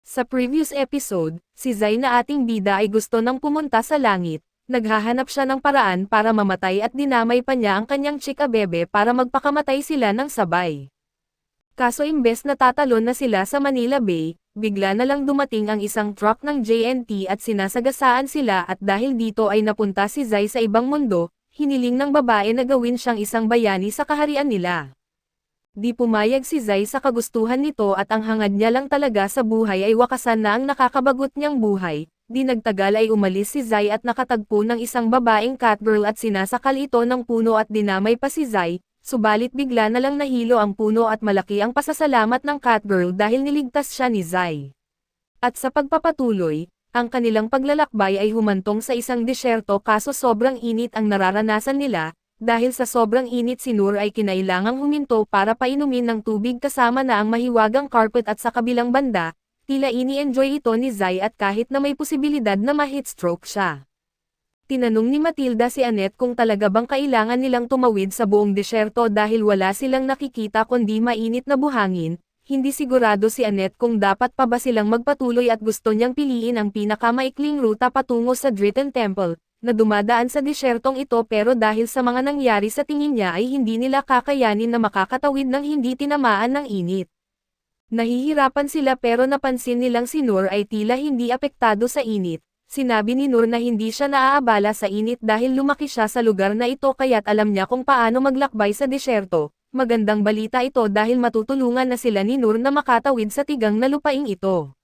Sa previous episode, si Zai na ating bida ay gusto nang pumunta sa langit, naghahanap siya ng paraan para mamatay at dinamay pa niya ang kanyang chika bebe para magpakamatay sila ng sabay. Kaso imbes na tatalon na sila sa Manila Bay, bigla na lang dumating ang isang truck ng JNT at sinasagasaan sila at dahil dito ay napunta si Zai sa ibang mundo, hiniling ng babae na gawin siyang isang bayani sa kaharian nila. Di pumayag si Zai sa kagustuhan nito at ang hangad niya lang talaga sa buhay ay wakasan na ang nakakabagot niyang buhay. Di nagtagal ay umalis si Zai at nakatagpo ng isang babaeng catgirl at sinasakal ito ng puno at dinamay pa si Zai, subalit bigla na lang nahilo ang puno at malaki ang pasasalamat ng catgirl dahil niligtas siya ni Zai. At sa pagpapatuloy, ang kanilang paglalakbay ay humantong sa isang disyerto kaso sobrang init ang nararanasan nila. Dahil sa sobrang init si Noor ay kinailangang huminto para painumin ng tubig kasama na ang mahiwagang carpet at sa kabilang banda, tila ini-enjoy ito ni Zai at kahit na may posibilidad na ma-heatstroke siya. Tinanong ni Matilda si Annette kung talaga bang kailangan nilang tumawid sa buong disyerto dahil wala silang nakikita kundi mainit na buhangin, hindi sigurado si Annette kung dapat pa ba silang magpatuloy at gusto niyang piliin ang pinakamaikling ruta patungo sa Dritten Temple, na dumadaan sa disyertong ito pero dahil sa mga nangyari sa tingin niya ay hindi nila kakayanin na makakatawid ng hindi tinamaan ng init. Nahihirapan sila pero napansin nilang si Noor ay tila hindi apektado sa init. Sinabi ni Noor na hindi siya naaabala sa init dahil lumaki siya sa lugar na ito kaya't alam niya kung paano maglakbay sa disyerto. Magandang balita ito dahil matutulungan na sila ni Noor na makatawid sa tigang na lupaing ito.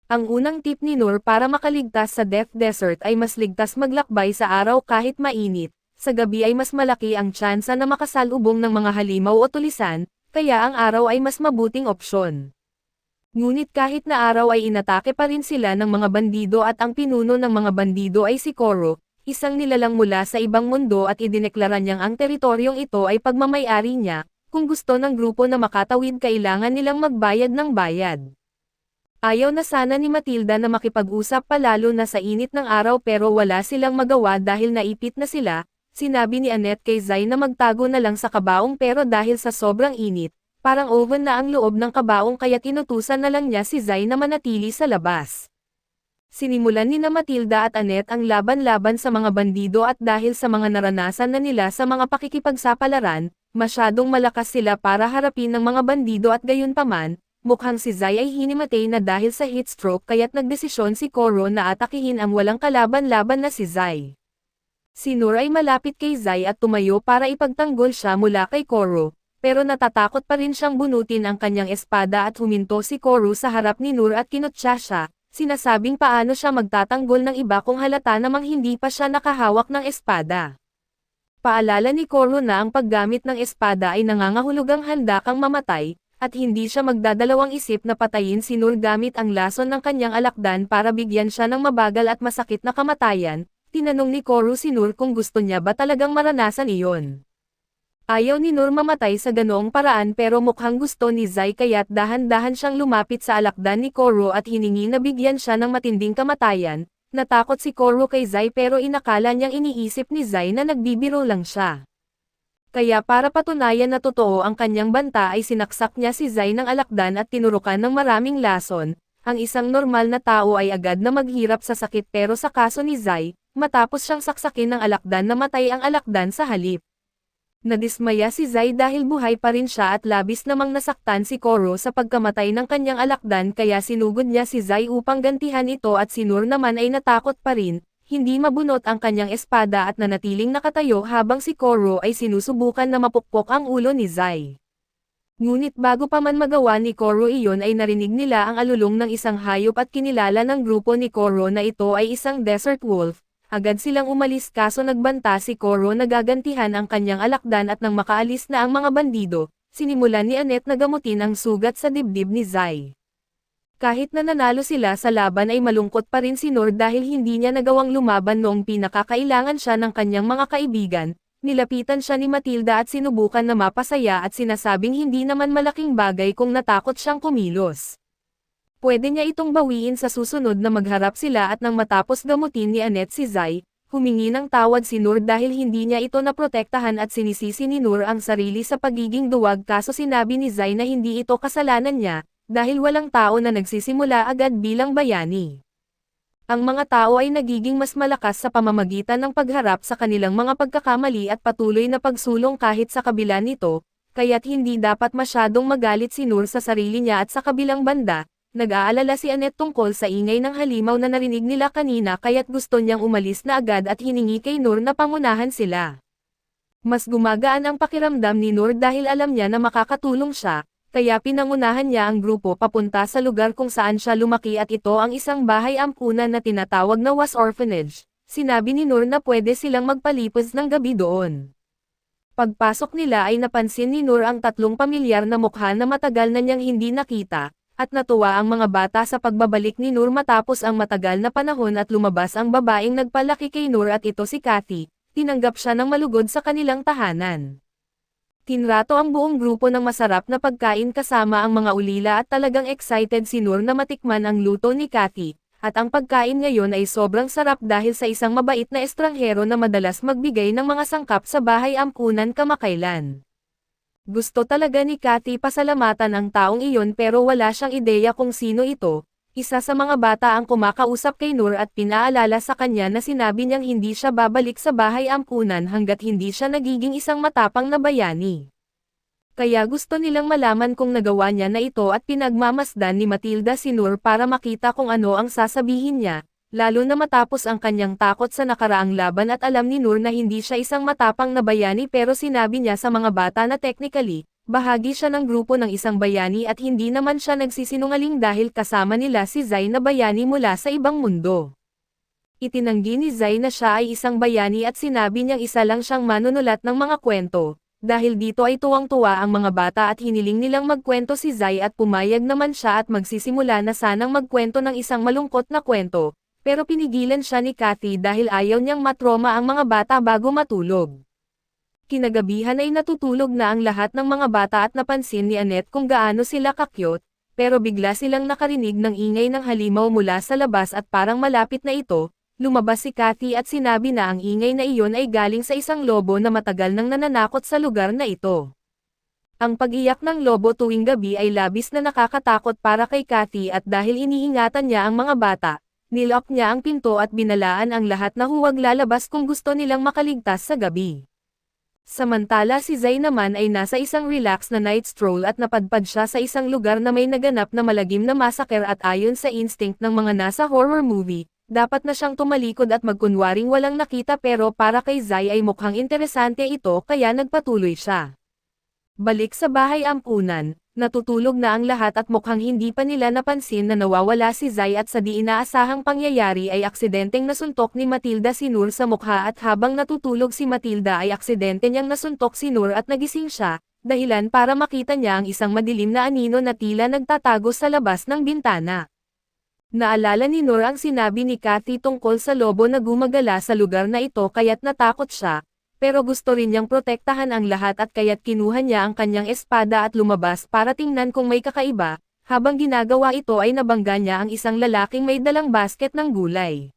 Ang unang tip ni Noor para makaligtas sa Death Desert ay mas ligtas maglakbay sa araw kahit mainit, sa gabi ay mas malaki ang tsansa na makasalubong ng mga halimaw o tulisan, kaya ang araw ay mas mabuting opsyon. Ngunit kahit na araw ay inatake pa rin sila ng mga bandido at ang pinuno ng mga bandido ay si Koro, isang nilalang mula sa ibang mundo at idineklara niyang ang teritoryong ito ay pagmamay-ari niya, kung gusto ng grupo na makatawid kailangan nilang magbayad ng bayad. Ayaw na sana ni Matilda na makipag-usap palalo na sa init ng araw pero wala silang magawa dahil naipit na sila, sinabi ni Annette kay Zai na magtago na lang sa kabaong pero dahil sa sobrang init, parang oven na ang loob ng kabaong kaya tinutusan na lang niya si Zai na manatili sa labas. Sinimulan ni na Matilda at Annette ang laban-laban sa mga bandido at dahil sa mga naranasan na nila sa mga pakikipagsapalaran, masyadong malakas sila para harapin ng mga bandido at gayunpaman, mukhang si Zai ay hinimatay na dahil sa heatstroke kaya't nagdesisyon si Koro na atakihin ang walang kalaban-laban na si Zai. Si Noor ay malapit kay Zai at tumayo para ipagtanggol siya mula kay Koro, pero natatakot pa rin siyang bunutin ang kanyang espada at huminto si Koro sa harap ni Noor at kinutya siya, sinasabing paano siya magtatanggol ng iba kung halata namang hindi pa siya nakahawak ng espada. Paalala ni Koro na ang paggamit ng espada ay nangangahulugang handa kang mamatay, at hindi siya magdadalawang isip na patayin si Noor gamit ang lason ng kanyang alakdan para bigyan siya ng mabagal at masakit na kamatayan. Tinanong ni Koro si Noor kung gusto niya ba talagang maranasan iyon. Ayaw ni Noor mamatay sa ganoong paraan pero mukhang gusto ni Zai kaya't dahan-dahan siyang lumapit sa alakdan ni Koro at hiningi na bigyan siya ng matinding kamatayan. Natakot si Koro kay Zai pero inakala niyang iniisip ni Zai na nagbibiro lang siya. Kaya para patunayan na totoo ang kanyang banta ay sinaksak niya si Zai ng alakdan at tinurukan ng maraming lason. Ang isang normal na tao ay agad na maghirap sa sakit pero sa kaso ni Zai, matapos siyang saksakin ng alakdan namatay ang alakdan sa halip. Nadismaya si Zai dahil buhay pa rin siya at labis namang nasaktan si Koro sa pagkamatay ng kanyang alakdan kaya sinugod niya si Zai upang gantihan ito at si Noor naman ay natakot pa rin. Hindi mabunot ang kanyang espada at nanatiling nakatayo habang si Koro ay sinusubukan na mapukpok ang ulo ni Zai. Ngunit bago pa man magawa ni Koro iyon ay narinig nila ang alulong ng isang hayop at kinilala ng grupo ni Koro na ito ay isang desert wolf. Agad silang umalis kaso nagbanta si Koro na gagantihan ang kanyang alakdan at nang makaalis na ang mga bandido, sinimulan ni Annette na gamutin ang sugat sa dibdib ni Zai. Kahit na nanalo sila sa laban ay malungkot pa rin si Noor dahil hindi niya nagawang lumaban noong pinakakailangan siya ng kanyang mga kaibigan, nilapitan siya ni Matilda at sinubukan na mapasaya at sinasabing hindi naman malaking bagay kung natakot siyang kumilos. Pwede niya itong bawiin sa susunod na magharap sila at nang matapos gamutin ni Annette si Zai, humingi ng tawad si Noor dahil hindi niya ito naprotektahan at sinisisi ni Noor ang sarili sa pagiging duwag kaso sinabi ni Zai na hindi ito kasalanan niya. dahil walang tao na nagsisimula agad bilang bayani. Ang mga tao ay nagiging mas malakas sa pamamagitan ng pagharap sa kanilang mga pagkakamali at patuloy na pagsulong kahit sa kabila nito, kaya't hindi dapat masyadong magalit si Noor sa sarili niya at sa kabilang banda, nag-aalala si Annette tungkol sa ingay ng halimaw na narinig nila kanina kaya't gusto niyang umalis na agad at hiningi kay Noor na pangunahan sila. Mas gumagaan ang pakiramdam ni Noor dahil alam niya na makakatulong siya, kaya pinangunahan niya ang grupo papunta sa lugar kung saan siya lumaki at ito ang isang bahay ampunan na tinatawag na Was Orphanage. Sinabi ni Noor na pwede silang magpalipas ng gabi doon. Pagpasok nila ay napansin ni Noor ang 3 pamilyar na mukha na matagal na niyang hindi nakita, at natuwa ang mga bata sa pagbabalik ni Noor matapos ang matagal na panahon at lumabas ang babaeng nagpalaki kay Noor at ito si Kathy. Tinanggap siya ng malugod sa kanilang tahanan. Tinrato ang buong grupo ng masarap na pagkain kasama ang mga ulila at talagang excited si Noor na matikman ang luto ni Kathy, at ang pagkain ngayon ay sobrang sarap dahil sa isang mabait na estranghero na madalas magbigay ng mga sangkap sa bahay ampunan kamakailan. Gusto talaga ni Kathy pasalamatan ang taong iyon pero wala siyang ideya kung sino ito. Isa sa mga bata ang kumakausap kay Noor at pinaalala sa kanya na sinabi niyang hindi siya babalik sa bahay ampunan hanggat hindi siya nagiging isang matapang na bayani. Kaya gusto nilang malaman kung nagawa niya na ito at pinagmamasdan ni Matilda si Noor para makita kung ano ang sasabihin niya, lalo na matapos ang kanyang takot sa nakaraang laban at alam ni Noor na hindi siya isang matapang na bayani pero sinabi niya sa mga bata na technically, bahagi siya ng grupo ng isang bayani at hindi naman siya nagsisinungaling dahil kasama nila si Zai na bayani mula sa ibang mundo. Itinanggi ni Zai na siya ay isang bayani at sinabi niyang isa lang siyang manunulat ng mga kwento, dahil dito ay tuwang-tuwa ang mga bata at hiniling nilang magkwento si Zai at pumayag naman siya at magsisimula na sanang magkwento ng isang malungkot na kwento, pero pinigilan siya ni Kathy dahil ayaw niyang matroma ang mga bata bago matulog. Kinagabihan ay natutulog na ang lahat ng mga bata at napansin ni Annette kung gaano sila kakyot, pero bigla silang nakarinig ng ingay ng halimaw mula sa labas at parang malapit na ito, lumabas si Kathy at sinabi na ang ingay na iyon ay galing sa isang lobo na matagal nang nananakot sa lugar na ito. Ang pag-iyak ng lobo tuwing gabi ay labis na nakakatakot para kay Kathy at dahil iniingatan niya ang mga bata, nilock niya ang pinto at binalaan ang lahat na huwag lalabas kung gusto nilang makaligtas sa gabi. Samantala si Zai naman ay nasa isang relax na night stroll at napadpad siya sa isang lugar na may naganap na malagim na massacre at ayon sa instinct ng mga nasa horror movie, dapat na siyang tumalikod at magkunwaring walang nakita pero para kay Zai ay mukhang interesante ito kaya nagpatuloy siya. Balik sa bahay ampunan, natutulog na ang lahat at mukhang hindi pa nila napansin na nawawala si Zai at sa di inaasahang pangyayari ay aksidenteng nasuntok ni Matilda si Noor sa mukha at habang natutulog si Matilda ay aksidente niyang nasuntok si Noor at nagising siya, dahilan para makita niya ang isang madilim na anino na tila nagtatago sa labas ng bintana. Naalala ni Noor ang sinabi ni Kathy tungkol sa lobo na gumagala sa lugar na ito kaya't natakot siya, pero gusto rin niyang protektahan ang lahat at kaya't kinuha niya ang kanyang espada at lumabas para tingnan kung may kakaiba, habang ginagawa ito ay nabangga niya ang isang lalaking may dalang basket ng gulay.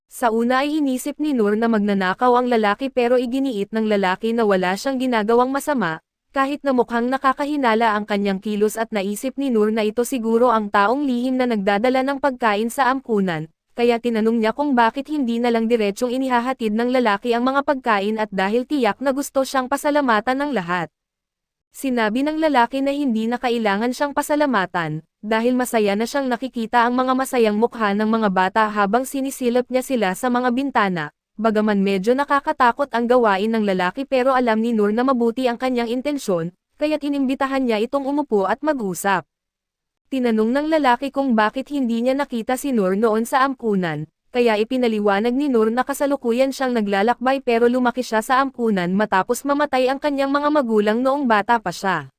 Sa una ay inisip ni Noor na magnanakaw ang lalaki pero iginiit ng lalaki na wala siyang ginagawang masama, kahit na mukhang nakakahinala ang kanyang kilos at naisip ni Noor na ito siguro ang taong lihim na nagdadala ng pagkain sa ampunan. Kaya tinanong niya kung bakit hindi na lang diretsyong inihahatid ng lalaki ang mga pagkain at dahil tiyak na gusto siyang pasalamatan ng lahat. Sinabi ng lalaki na hindi na kailangan siyang pasalamatan, dahil masaya na siyang nakikita ang mga masayang mukha ng mga bata habang sinisilip niya sila sa mga bintana, bagaman medyo nakakatakot ang gawain ng lalaki pero alam ni Noor na mabuti ang kanyang intensyon, kaya't inimbitahan niya itong umupo at mag-usap. Tinanong ng lalaki kung bakit hindi niya nakita si Noor noon sa ampunan, kaya ipinaliwanag ni Noor na kasalukuyan siyang naglalakbay pero lumaki siya sa ampunan matapos mamatay ang kanyang mga magulang noong bata pa siya.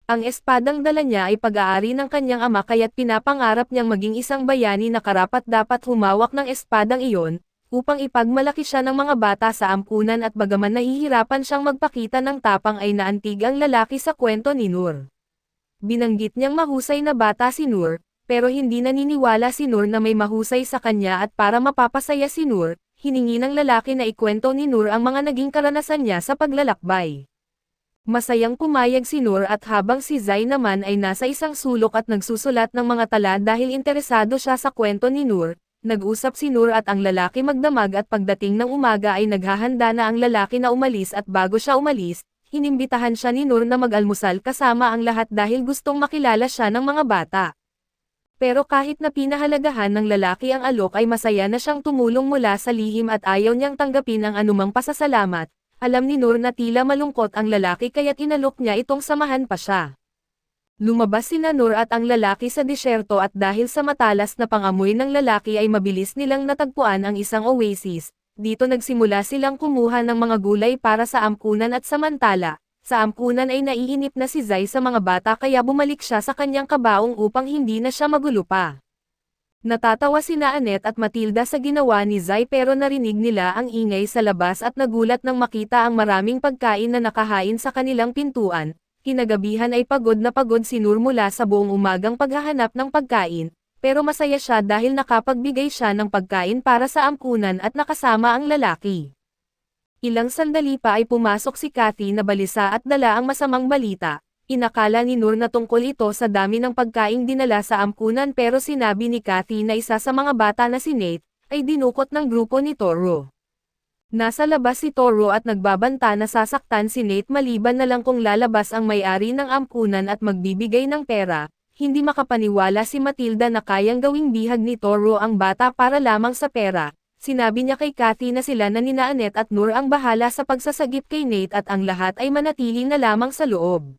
Ang espadang dala niya ay pag-aari ng kanyang ama kaya't pinapangarap niyang maging isang bayani na karapat-dapat humawak ng espadang iyon, upang ipagmalaki siya ng mga bata sa ampunan at bagaman nahihirapan siyang magpakita ng tapang ay naantig ang lalaki sa kwento ni Noor. Binanggit niyang mahusay na bata si Noor, pero hindi naniniwala si Noor na may mahusay sa kanya at para mapapasaya si Noor, hiningi ng lalaki na ikwento ni Noor ang mga naging karanasan niya sa paglalakbay. Masayang pumayag si Noor at habang si Zai naman ay nasa isang sulok at nagsusulat ng mga tala dahil interesado siya sa kwento ni Noor, nag-usap si Noor at ang lalaki magdamag at pagdating ng umaga ay naghahanda na ang lalaki na umalis at bago siya umalis, inimbitahan siya ni Noor na mag-almusal kasama ang lahat dahil gustong makilala siya ng mga bata. Pero kahit na pinahalagahan ng lalaki ang alok ay masaya na siyang tumulong mula sa lihim at ayaw niyang tanggapin ang anumang pasasalamat. Alam ni Noor na tila malungkot ang lalaki kaya't inalok niya itong samahan pa siya. Lumabas sina Noor at ang lalaki sa disyerto at dahil sa matalas na pangamoy ng lalaki ay mabilis nilang natagpuan ang isang oasis. Dito nagsimula silang kumuha ng mga gulay para sa ampunan at samantala, sa ampunan ay naiinip na si Zai sa mga bata kaya bumalik siya sa kanyang kabaong upang hindi na siya magulo pa. Natatawa sina Annette at Matilda sa ginawa ni Zai pero narinig nila ang ingay sa labas at nagulat nang makita ang maraming pagkain na nakahain sa kanilang pintuan. Kinagabihan ay pagod na pagod si Noor mula sa buong umagang paghahanap ng pagkain, pero masaya siya dahil nakapagbigay siya ng pagkain para sa ampunan at nakasama ang lalaki. Ilang sandali pa ay pumasok si Kathy na balisa at dala ang masamang balita. Inakala ni Noor na tungkol ito sa dami ng pagkaing dinala sa ampunan pero sinabi ni Kathy na isa sa mga bata na si Nate, ay dinukot ng grupo ni Toro. Nasa labas si Toro at nagbabanta na sasaktan si Nate maliban na lang kung lalabas ang may-ari ng ampunan at magbibigay ng pera. Hindi makapaniwala si Matilda na kayang gawing bihag ni Toro ang bata para lamang sa pera. Sinabi niya kay Kathy na sila na nina Annette at Noor ang bahala sa pagsasagip kay Nate at ang lahat ay manatili na lamang sa loob.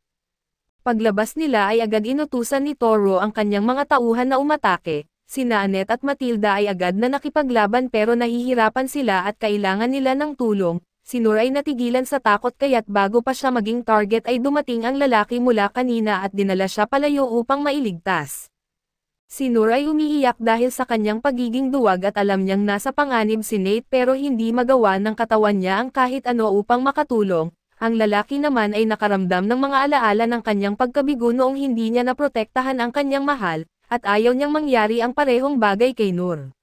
Paglabas nila ay agad inutusan ni Toro ang kanyang mga tauhan na umatake. Sina Annette at Matilda ay agad na nakipaglaban pero nahihirapan sila at kailangan nila ng tulong. Si Noor ay natigilan sa takot kaya't bago pa siya maging target ay dumating ang lalaki mula kanina at dinala siya palayo upang mailigtas. Si Noor ay umiiyak dahil sa kanyang pagiging duwag at alam niyang nasa panganib si Nate pero hindi magawa ng katawan niya ang kahit ano upang makatulong. Ang lalaki naman ay nakaramdam ng mga alaala ng kanyang pagkabigo noong hindi niya naprotektahan ang kanyang mahal, at ayaw niyang mangyari ang parehong bagay kay Noor.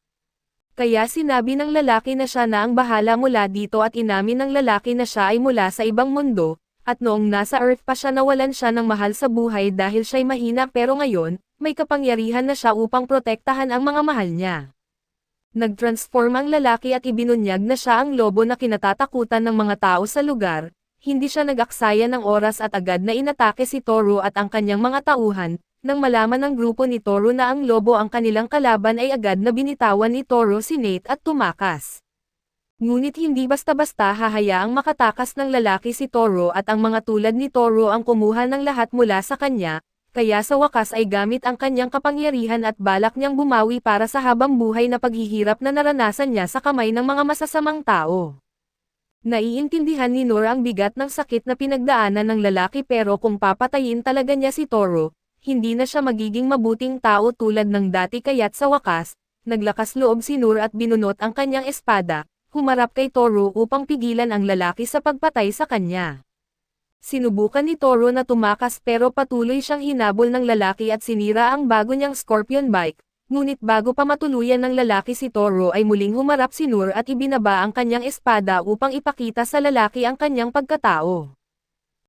Kaya sinabi ng lalaki na siya na ang bahala mula dito at inamin ng lalaki na siya ay mula sa ibang mundo, at noong nasa Earth pa siya nawalan siya ng mahal sa buhay dahil siya'y mahina pero ngayon, may kapangyarihan na siya upang protektahan ang mga mahal niya. Nag-transform ang lalaki at ibinunyag na siya ang lobo na kinatatakutan ng mga tao sa lugar. Hindi siya nag-aksaya ng oras at agad na inatake si Toro at ang kanyang mga tauhan. Nang malaman ng grupo ni Toro na ang lobo ang kanilang kalaban ay agad na binitawan ni Toro si Nate at tumakas. Ngunit hindi basta-basta hahayaang makatakas ng lalaki si Toro at ang mga tulad ni Toro ang kumuha ng lahat mula sa kanya, kaya sa wakas ay gamit ang kanyang kapangyarihan at balak niyang bumawi para sa habang buhay na paghihirap na naranasan niya sa kamay ng mga masasamang tao. Naiintindihan ni Noor ang bigat ng sakit na pinagdaanan ng lalaki pero kung papatayin talaga niya si Toro, hindi na siya magiging mabuting tao tulad ng dati kaya't sa wakas, naglakas loob si Noor at binunot ang kanyang espada, humarap kay Toro upang pigilan ang lalaki sa pagpatay sa kanya. Sinubukan ni Toro na tumakas pero patuloy siyang hinabol ng lalaki at sinira ang bago niyang Scorpion bike, ngunit bago pa matuluyan ng lalaki si Toro ay muling humarap si Noor at ibinaba ang kanyang espada upang ipakita sa lalaki ang kanyang pagkatao.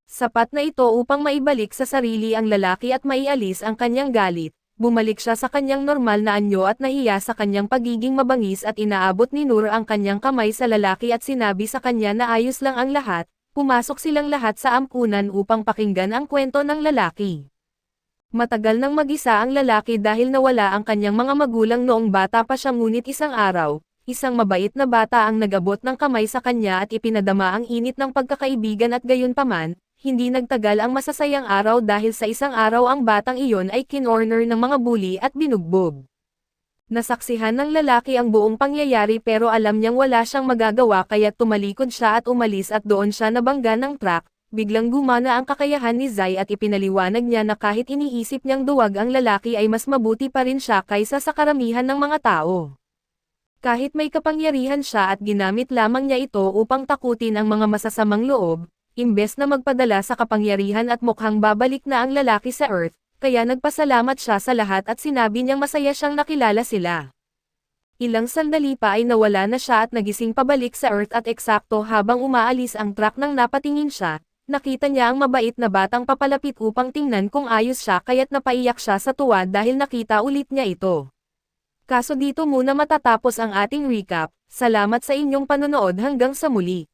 Sapat na ito upang maibalik sa sarili ang lalaki at maialis ang kanyang galit, bumalik siya sa kanyang normal na anyo at nahiya sa kanyang pagiging mabangis at inaabot ni Noor ang kanyang kamay sa lalaki at sinabi sa kanya na ayos lang ang lahat, pumasok silang lahat sa ampunan upang pakinggan ang kwento ng lalaki. Matagal nang mag-isa ang lalaki dahil nawala ang kanyang mga magulang noong bata pa siya ngunit isang araw, isang mabait na bata ang nagabot ng kamay sa kanya at ipinadama ang init ng pagkakaibigan at gayunpaman, hindi nagtagal ang masasayang araw dahil sa isang araw ang batang iyon ay kinorner ng mga bully at binugbog. Nasaksihan ng lalaki ang buong pangyayari pero alam niyang wala siyang magagawa kaya tumalikod siya at umalis at doon siya nabangga ng truck. Biglang gumana ang kakayahan ni Zai at ipinaliwanag niya na kahit iniisip niyang duwag ang lalaki ay mas mabuti pa rin siya kaysa sa karamihan ng mga tao. Kahit may kapangyarihan siya at ginamit lamang niya ito upang takutin ang mga masasamang loob, imbes na magpadala sa kapangyarihan at mukhang babalik na ang lalaki sa Earth, kaya nagpasalamat siya sa lahat at sinabi niyang masaya siyang nakilala sila. Ilang sandali pa ay nawala na siya at nagising pabalik sa Earth at eksakto habang umaalis ang truck nang napatingin siya, Nakita niya ang mabait na batang papalapit upang tingnan kung ayos siya kaya't napaiyak siya sa tuwa dahil nakita ulit niya ito. Kaso dito muna matatapos ang ating recap, salamat sa inyong panonood hanggang sa muli.